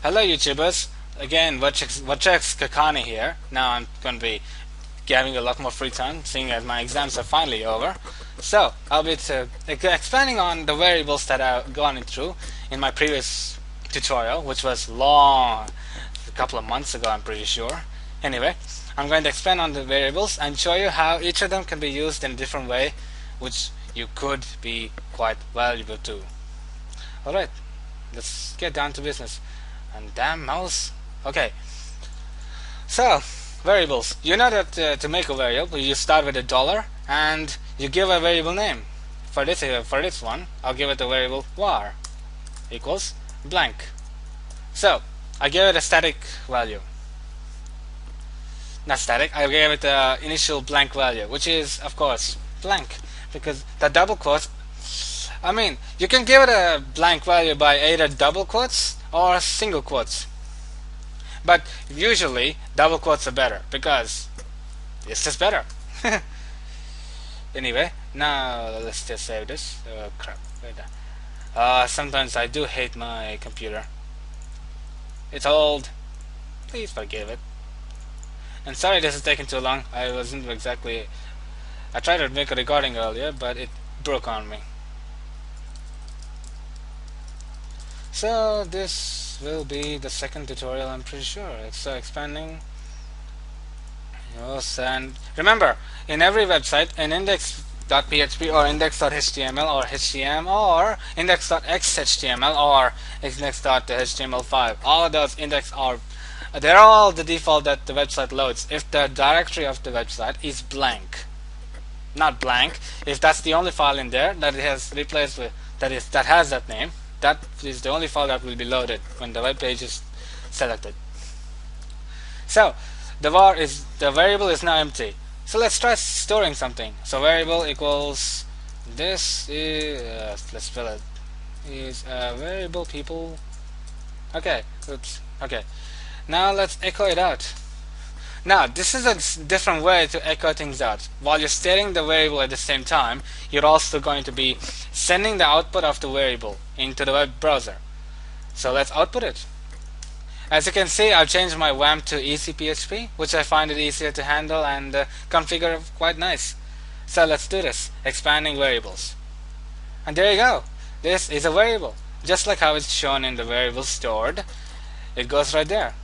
Hello YouTubers, again Vertrex Kakani here. Now I'm going to be having a lot more free time seeing as my exams are finally over. So I'll be expanding on the variables that I've gone through in my previous tutorial, which was long, a couple of months ago I'm pretty sure. Anyway, I'm going to expand on the variables and show you how each of them can be used in a different way, which you could be quite valuable to. Alright, let's get down to business. And damn mouse. Okay, so variables. You know that to make a variable, you start with a dollar and you give a variable name. For this one, I'll give it a variable var equals blank. So I gave it a static value. Not static. I gave it the initial blank value, which is of course blank, because the double quotes. I mean, you can give it a blank value by either double quotes or single quotes, but usually double quotes are better because it's just better. Anyway, now let's just save this. Crap. Sometimes I do hate my computer. It's old. Please forgive it. And sorry this is taking too long. I tried to make a recording earlier, but it broke on me. So this will be the second tutorial, I'm pretty sure. It's expanding. Yes, and remember, in every website, an index.php or index.html or HTML or index.xhtml or index.html5, all of those they're all the default that the website loads if the directory of the website is blank. Not blank. If that's the only file in there that it has replaced with that has that name, that is the only file that will be loaded when the web page is selected. So the variable is now empty. So let's try storing something. So variable equals this is let's spell it is variable people. Okay, oops. Okay. Now let's echo it out. Now this is a different way to echo things out. While you're stating the variable at the same time, you're also going to be sending the output of the variable into the web browser. So let's output it. As you can see, I've changed my WAMP to easy PHP, which I find it easier to handle and configure quite nice. So let's do this, expanding variables. And there you go. This is a variable. Just like how it's shown in the variable stored, it goes right there.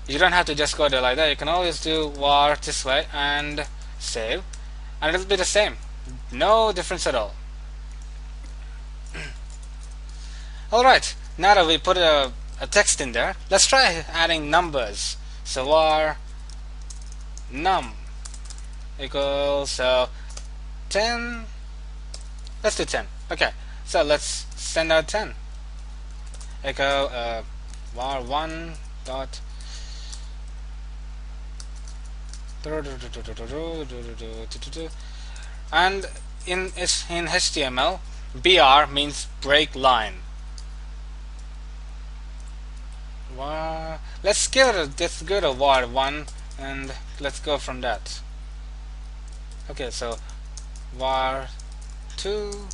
You don't have to just go there like that. You can always do var this way and save, and it'll be the same. No difference at all. Alright, now that we put a text in there, let's try adding numbers. So var num equals 10. Let's do 10. Okay, so let's send out 10. Echo var 1 dot and in HTML, BR means break line. Let's go to var 1 and let's go from that. Okay, so var 2.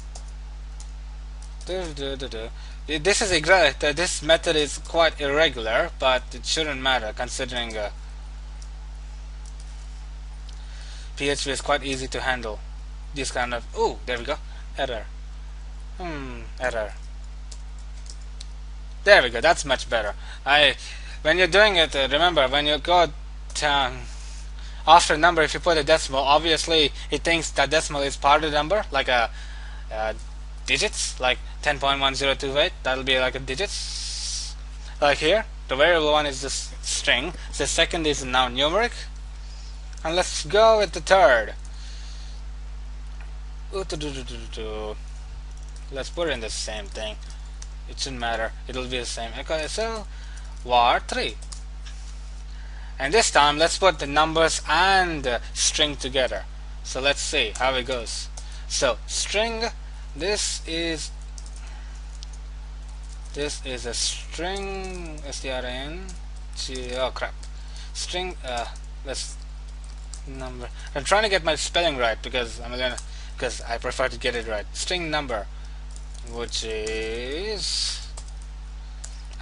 This method is quite irregular, but it shouldn't matter considering PHP is quite easy to handle this kind of there we go, error. Error. There we go, that's much better. When you're doing it, remember, when you go after a number, if you put a decimal, obviously it thinks that decimal is part of the number, like a digits, like 10.1028, that'll be like a digits. Like here, the variable one is the string, the second is now numeric, and let's go with the third. Let's put it in the same thing. It shouldn't matter, it'll be the same. Okay, so var 3, and this time let's put the numbers and the string together. So let's see how it goes. So string, this is a string, string. Oh crap, string. Let's number. I'm trying to get my spelling right because I prefer to get it right. String number, which is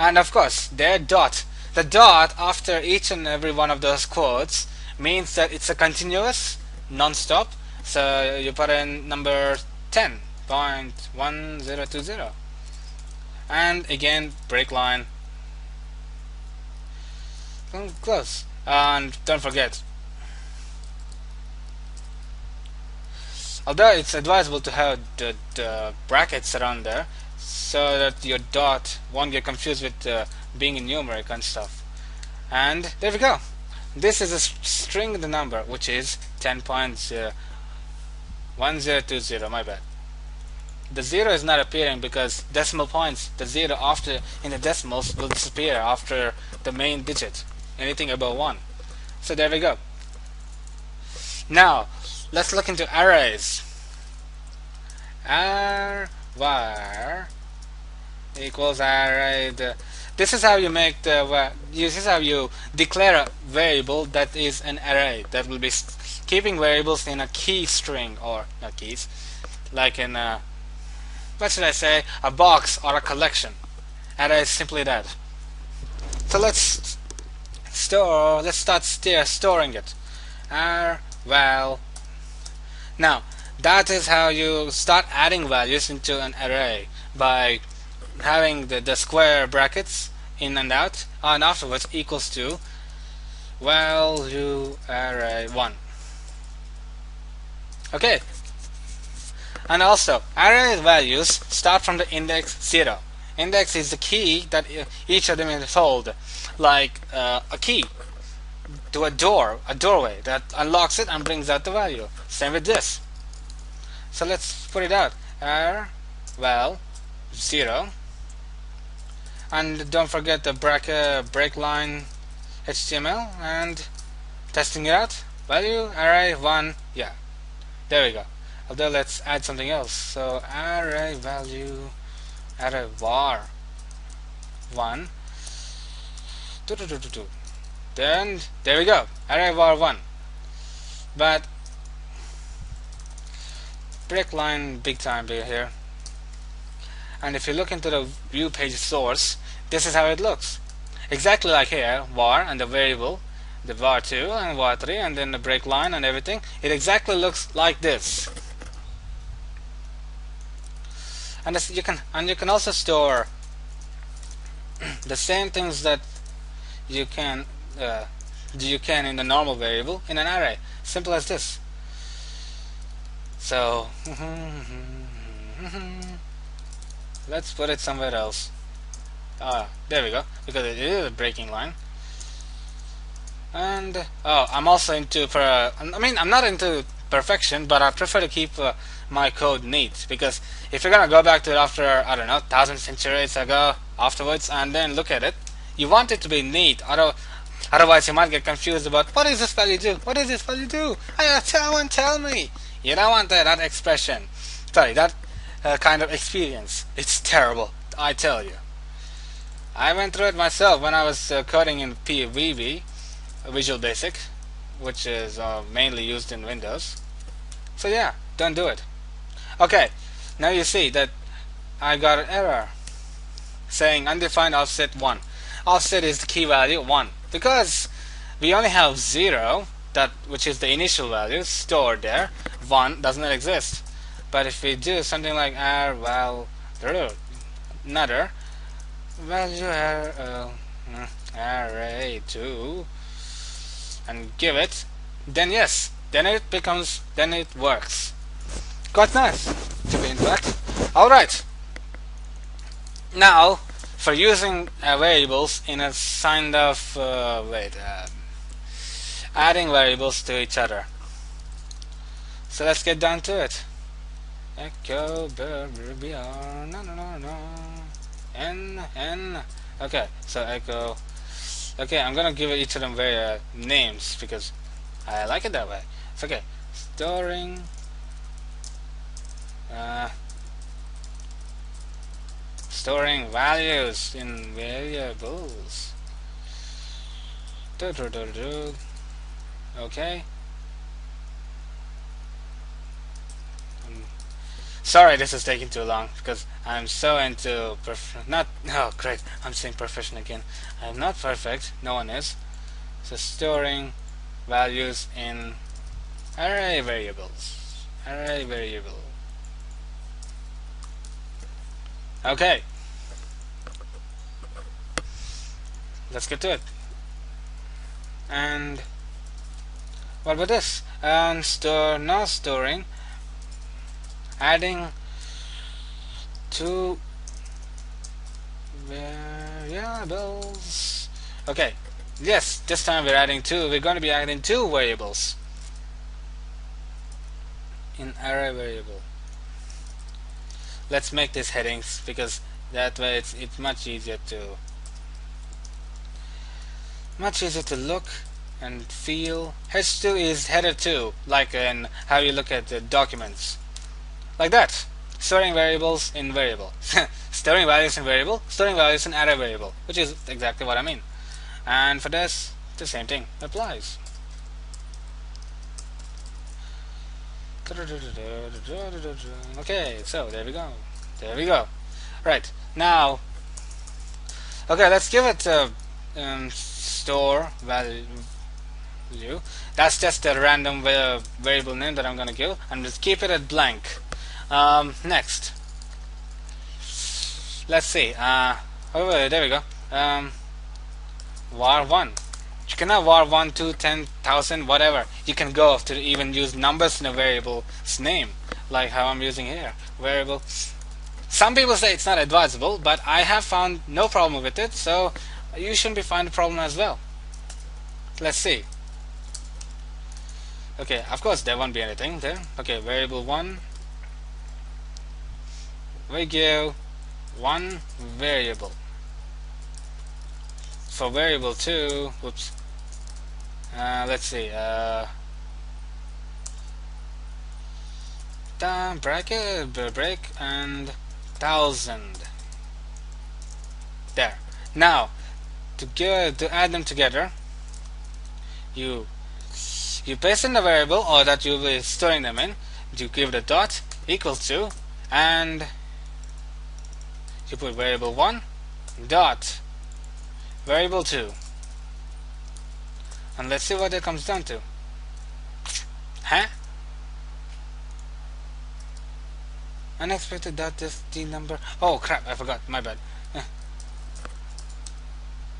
and of course their dot. The dot after each and every one of those quotes means that it's a continuous, non-stop. So you put in number 10.1020, and again break line, close, and don't forget, although it's advisable to have the brackets around there so that your dot won't get confused with being in numeric and stuff. And there we go. This is a string in the number, which is 10.1020. My bad. The 0 is not appearing because decimal points, the 0 after in the decimals will disappear after the main digit, anything above 1. So there we go. Now let's look into arrays. Var equals array. This is how you make this is how you declare a variable that is an array, that will be keeping variables in a key string, or not keys, like in a, what should I say, a box or a collection. Array is simply that. So let's start storing it. Val. Now that is how you start adding values into an array, by having the square brackets in and out, and afterwards equals to value array 1. Okay, and also array values start from the index 0. Index is the key that each of them is hold, like a key to a doorway that unlocks it and brings out the value. Same with this. So let's put it out. Val 0, and don't forget the break line HTML, and testing it out. Value array 1. Yeah, there we go. Although let's add something else. So array value array var 1. Then there we go. Array var 1. But break line big time here. And if you look into the view page source, this is how it looks. Exactly like here, var and the variable, the var2 and var3, and then the break line and everything. It exactly looks like this. And you can also store the same things that you can in the normal variable in an array. Simple as this. So let's put it somewhere else. There we go, because it is a breaking line. And I'm also into I'm not into perfection, but I prefer to keep my code neat, because if you're gonna go back to it after, I don't know, 1,000 centuries ago afterwards and then look at it, you want it to be neat. Otherwise you might get confused about, what does this value do? What does this value do? Tell me. You don't want that expression. Sorry, that kind of experience. It's terrible, I tell you. I went through it myself when I was coding in PVB, Visual Basic, which is mainly used in Windows. So yeah, don't do it. Okay, now you see that I got an error saying undefined offset 1. Offset is the key value 1, because we only have 0, which is the initial value stored there. 1 does not exist. But if we do something like another value array 2 and give it, then yes, then it works. Quite nice to be in fact. Alright, now for using variables in a kind of adding variables to each other. So let's get down to it. Echo n. Okay, so echo. Okay, I'm gonna give each of them names because I like it that way. It's okay. Storing values in variables. Okay. Sorry, this is taking too long because I'm so into not. Oh, great! I'm saying perfection again. I'm not perfect. No one is. So storing values in array variables. Array variable. Okay. Let's get to it. And what about this? And now storing, adding two variables. Okay. Yes, this time we're adding two. We're going to be adding two variables in array variable. Let's make this headings because that way it's much easier to look and feel. H2 is header 2, like in how you look at the documents, like that. Storing variables in variable. Storing values in variable, storing values in array variable, which is exactly what I mean. And for this, the same thing applies. Okay, so there we go. There we go. Right, now, okay, let's give it a store value. That's just a random variable name that I'm going to give, and just keep it at blank. Next, let's see. Oh, there we go. var1. You can have var1, 2, 10,000, whatever. You can go to even use numbers in a variable's name, like how I'm using here. Variable. Some people say it's not advisable, but I have found no problem with it, so you shouldn't be finding a problem as well. Let's see. Okay, of course there won't be anything there. Okay, variable 1. We give one variable. For variable 2, whoops. Let's see. Bracket, break, and 1,000. There. Now, to add them together, you paste in the variable or that you'll be storing them in. You give the dot equals to, and you put variable 1 dot variable 2, and let's see what it comes down to. Huh? Unexpected dot this D number. Oh crap, I forgot, my bad.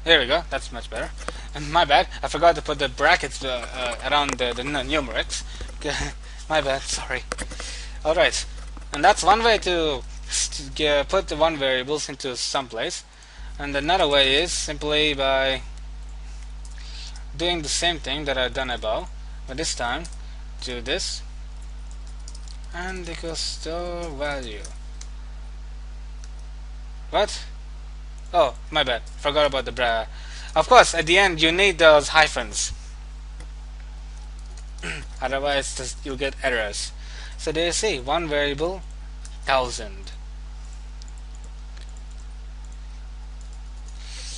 There we go, that's much better. And my bad, I forgot to put the brackets around the numerics. My bad, sorry. Alright, and that's one way to put the one variables into some place. And another way is simply by doing the same thing that I've done above, but this time do this and equals store value. What? Oh, my bad. Forgot about the bra. Of course, at the end you need those hyphens. Otherwise, you'll get errors. So there you see, one variable, 1,000.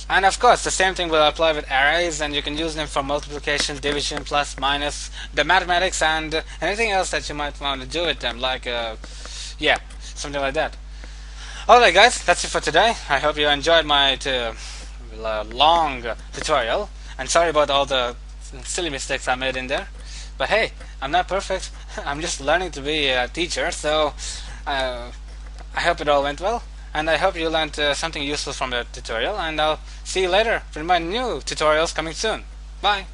And of course, the same thing will apply with arrays, and you can use them for multiplication, division, plus, minus, the mathematics, and anything else that you might want to do with them, like, yeah, something like that. Alright guys, that's it for today. I hope you enjoyed my long tutorial, and sorry about all the silly mistakes I made in there. But hey, I'm not perfect. I'm just learning to be a teacher, so I hope it all went well. And I hope you learned something useful from the tutorial, and I'll see you later for my new tutorials coming soon. Bye!